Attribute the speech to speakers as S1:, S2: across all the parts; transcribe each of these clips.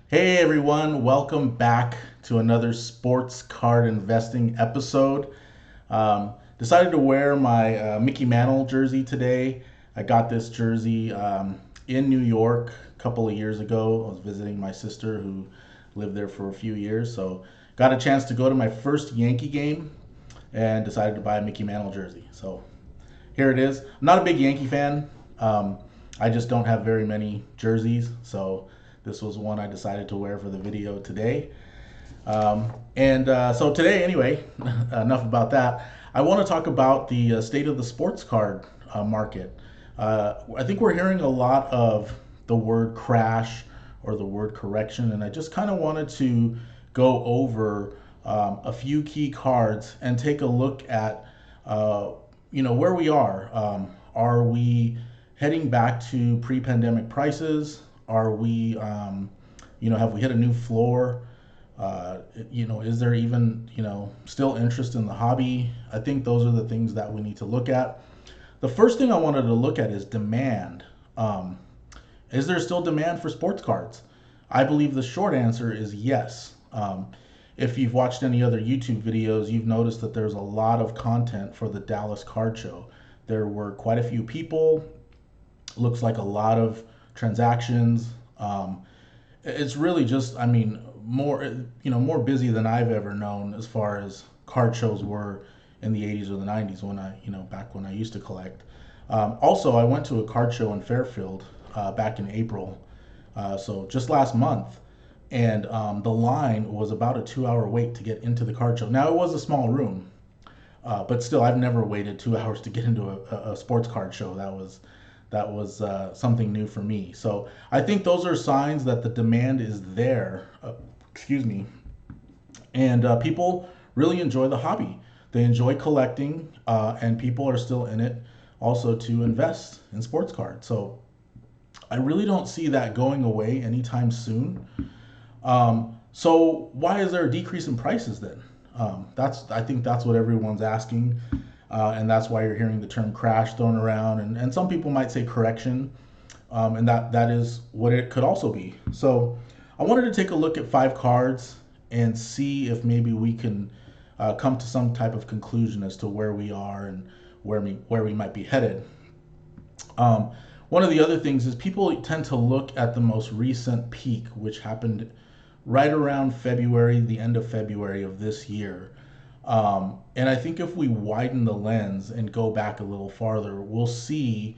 S1: Hey everyone, welcome back to another sports card investing episode. Decided to wear my Mickey Mantle jersey today. I got this jersey in New York a couple of years ago. I was visiting my sister who lived there for a few years, so got a chance to go to my first Yankee game and decided to buy a Mickey Mantle jersey. So here it is. I'm not a big Yankee fan. Um, I just don't have very many jerseys, so this was one I decided to wear for the video today. And so today, anyway, enough about that. I want to talk about the state of the sports card market. I think we're hearing a lot of the word crash or the word correction, and I just kind of wanted to go over a few key cards and take a look at uh, where we are. Are we heading back to pre-pandemic prices? Are we, have we hit a new floor? Is there even, still interest in the hobby? I think those are the things that we need to look at. The first thing I wanted to look at is demand. Um, is there still demand for sports cards? I believe the short answer is yes. If you've watched any other YouTube videos, you've noticed that there's a lot of content for the Dallas Card Show. There were quite a few people. Looks like a lot of transactions. It's really just, I mean, more busy than I've ever known as far as card shows were in the 80s or the 90s when back when I used to collect. Also, I went to a card show in Fairfield back in April, so just last month, and the line was about a 2 hour wait to get into the card show. Now, it was a small room, but still, I've never waited 2 hours to get into a sports card show. That was something new for me. So I think those are signs that the demand is there. Excuse me, and people really enjoy the hobby. They enjoy collecting, and people are still in it also to invest in sports cards. So I really don't see that going away anytime soon. So why is there a decrease in prices then? I think that's what everyone's asking, and that's why you're hearing the term crash thrown around, and some people might say correction, and that is what it could also be. So I wanted to take a look at 5 cards and see if maybe we can come to some type of conclusion as to where we are and where we might be headed. Um, One of the other things is people tend to look at the most recent peak, which happened right around February, the end of February of this year. And I think if we widen the lens and go back a little farther, we'll see,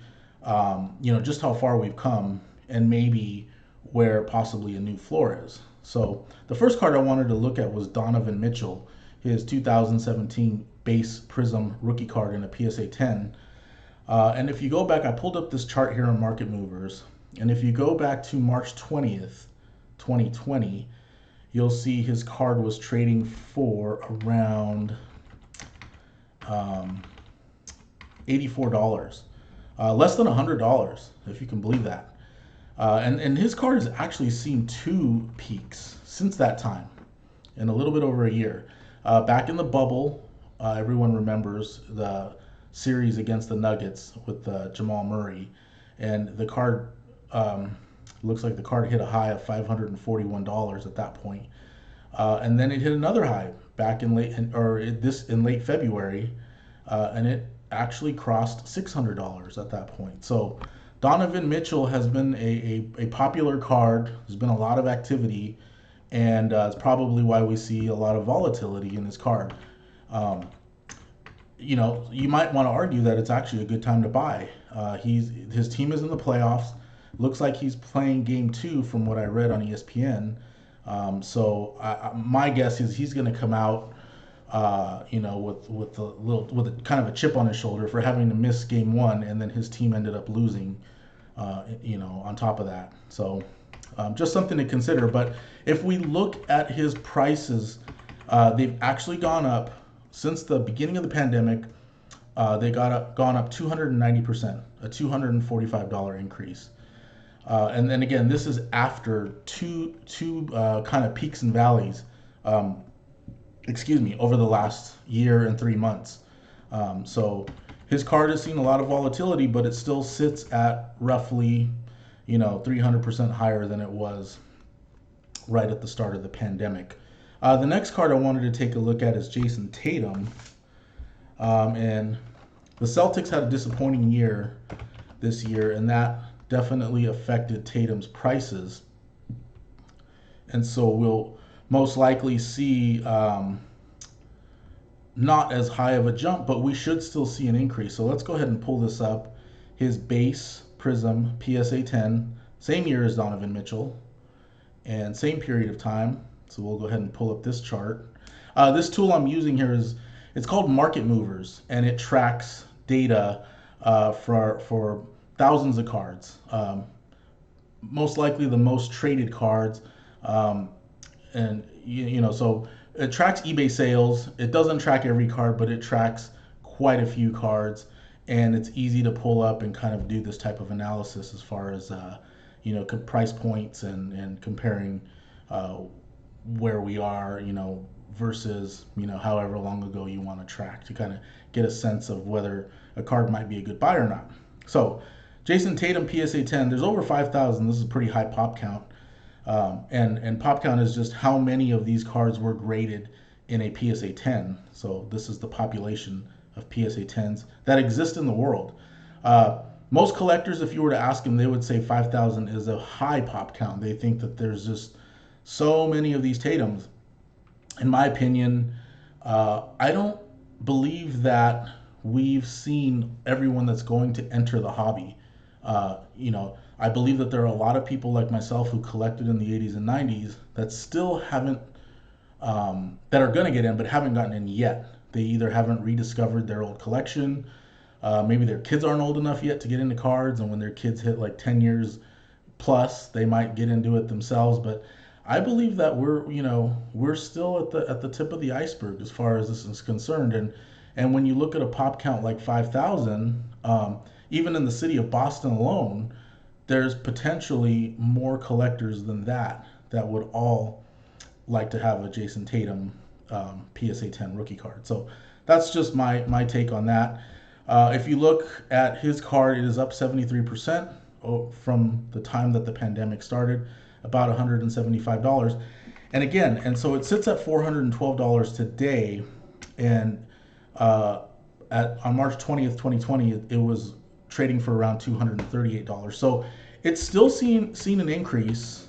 S1: just how far we've come and maybe where possibly a new floor is. So the first card I wanted to look at was Donovan Mitchell, his 2017 base Prizm rookie card in a PSA 10. And if you go back, I pulled up this chart here on Market Movers. And if you go back to March 20th, 2020, you'll see his card was trading for around $84, less than $100, if you can believe that. And his card has actually seen 2 peaks since that time in a little bit over a year. Back in the bubble, everyone remembers the series against the Nuggets with Jamal Murray, and the card looks like the card hit a high of $541 at that point. And then it hit another high back in late February, and it actually crossed $600 at that point. So Donovan Mitchell has been a popular card. There's been a lot of activity, and it's probably why we see a lot of volatility in his card. Um, you might want to argue that it's actually a good time to buy. His team is in the playoffs. Looks like he's playing game 2 from what I read on ESPN. My guess is he's going to come out, with a kind of a chip on his shoulder for having to miss game 1, and then his team ended up losing. On top of that, so just something to consider. But if we look at his prices, they've actually gone up since the beginning of the pandemic. They gone up 290%, a $245 increase. And then again, this is after two kind of peaks and valleys, over the last year and 3 months. So his card has seen a lot of volatility, but it still sits at roughly, 300% higher than it was right at the start of the pandemic. The next card I wanted to take a look at is Jayson Tatum. And the Celtics had a disappointing year this year, and that definitely affected Tatum's prices. And so we'll most likely see not as high of a jump, but we should still see an increase. So let's go ahead and pull this up. His base Prizm PSA 10, same year as Donovan Mitchell, and same period of time. So we'll go ahead and pull up this chart. This tool I'm using here it's called Market Movers, and it tracks data for thousands of cards. Most likely the most traded cards, and so it tracks eBay sales. It doesn't track every card, but it tracks quite a few cards, and it's easy to pull up and kind of do this type of analysis as far as price points and comparing where we are, versus however long ago you want to track to kind of get a sense of whether a card might be a good buy or not. So Jayson Tatum PSA 10, there's over 5,000. This is a pretty high pop count. And pop count is just how many of these cards were graded in a PSA 10. So this is the population of PSA 10s that exist in the world. Most collectors, if you were to ask them, they would say 5,000 is a high pop count. They think that there's just so many of these Tatums. In my opinion, I don't believe that we've seen everyone that's going to enter the hobby. I believe that there are a lot of people like myself who collected in the 80s and 90s that still haven't, that are going to get in but haven't gotten in yet. They either haven't rediscovered their old collection, maybe their kids aren't old enough yet to get into cards, and when their kids hit like 10 years plus, they might get into it themselves. But I believe that we're still at the tip of the iceberg as far as this is concerned. And when you look at a pop count like 5,000, even in the city of Boston alone, there's potentially more collectors than that would all like to have a Jayson Tatum PSA 10 rookie card. So that's just my take on that. If you look at his card, it is up 73% from the time that the pandemic started, about $175. And so it sits at $412 today, and on March 20th, 2020, it was trading for around $238. So it's still seen an increase.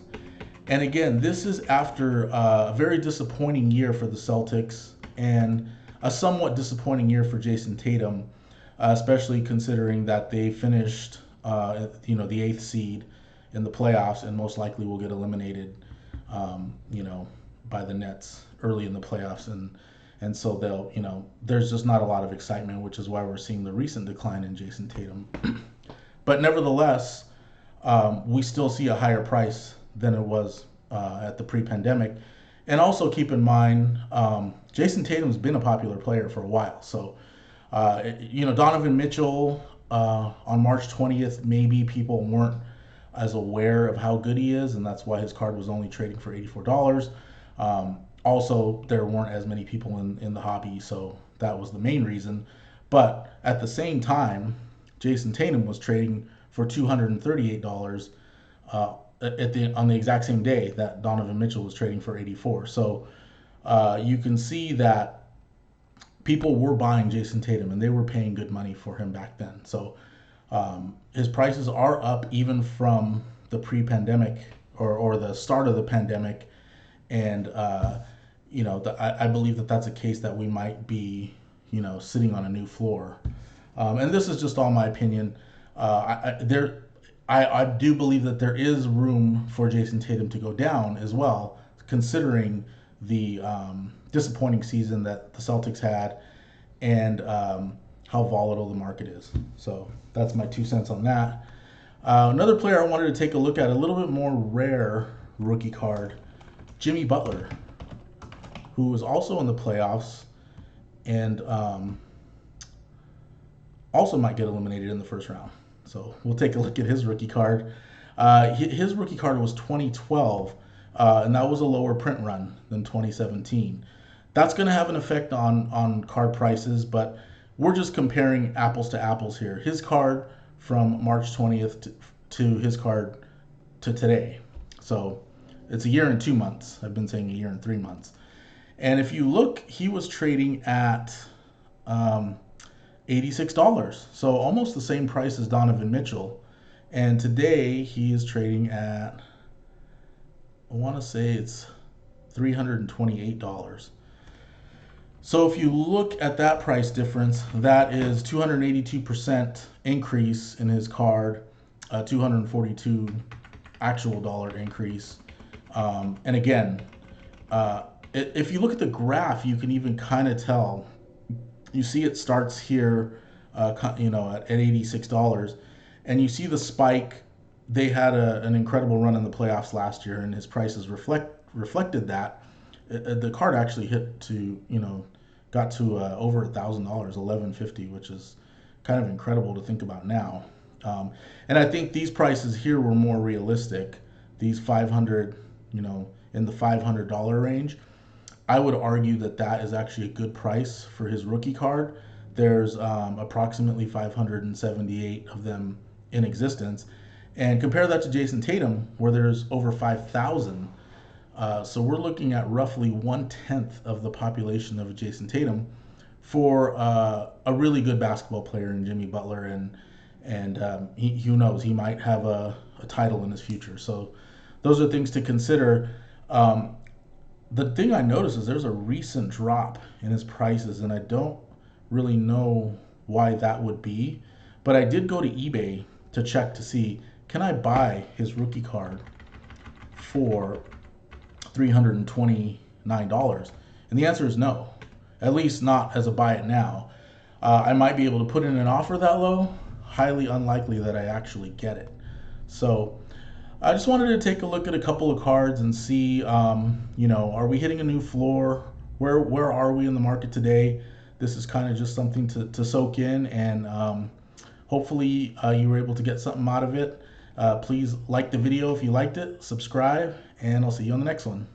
S1: And again, this is after a very disappointing year for the Celtics and a somewhat disappointing year for Jayson Tatum, especially considering that they finished the 8th seed in the playoffs and most likely will get eliminated by the Nets early in the playoffs, and so they'll there's just not a lot of excitement, which is why we're seeing the recent decline in Jayson Tatum. But nevertheless, we still see a higher price than it was at the pre-pandemic. And also keep in mind, Jayson Tatum's been a popular player for a while. So, Donovan Mitchell on March 20th, maybe people weren't as aware of how good he is, and that's why his card was only trading for $84. Also, there weren't as many people in the hobby, so that was the main reason. But at the same time, Jayson Tatum was trading for $238 on the exact same day that Donovan Mitchell was trading for $84. So you can see that people were buying Jayson Tatum, and they were paying good money for him back then. So his prices are up even from the pre-pandemic or the start of the pandemic, and I believe that that's a case that we might be sitting on a new floor. And this is just all my opinion. I do believe that there is room for Jayson Tatum to go down as well, considering the disappointing season that the Celtics had and how volatile the market is. So that's my 2 cents on that. Another player I wanted to take a look at, a little bit more rare rookie card, Jimmy Butler, who was also in the playoffs and also might get eliminated in the first round. So we'll take a look at his rookie card. His rookie card was 2012, and that was a lower print run than 2017. That's going to have an effect on card prices, but we're just comparing apples to apples here. His card from March 20th to his card to today. So It's a year and 2 months. I've been saying a year and 3 months. And if you look, he was trading at um, $86, so almost the same price as Donovan Mitchell. And today he is trading at, I want to say it's $328. So if you look at that price difference, that is 282% increase in his card, 242 actual dollar increase. And again, if you look at the graph, you can even kind of tell. You see it starts here, at $86, and you see the spike. They had an incredible run in the playoffs last year, and his prices reflected that. The card actually hit to, got to over $1,000, 1150, which is kind of incredible to think about now. And I think these prices here were more realistic. These 500, in the $500 range. I would argue that that is actually a good price for his rookie card. There's approximately 578 of them in existence. And compare that to Jayson Tatum, where there's over 5,000. So we're looking at roughly 1/10 of the population of Jayson Tatum for a really good basketball player in Jimmy Butler, and who knows, he might have a title in his future. So those are things to consider. The thing I noticed is there's a recent drop in his prices, and I don't really know why that would be. But I did go to eBay to check to see, can I buy his rookie card for $329? And the answer is no, at least not as a buy it now. I might be able to put in an offer that low. Highly unlikely that I actually get it. So I just wanted to take a look at a couple of cards and see, are we hitting a new floor? Where are we in the market today? This is kind of just something to soak in, and hopefully you were able to get something out of it. Please like the video if you liked it, subscribe, and I'll see you on the next one.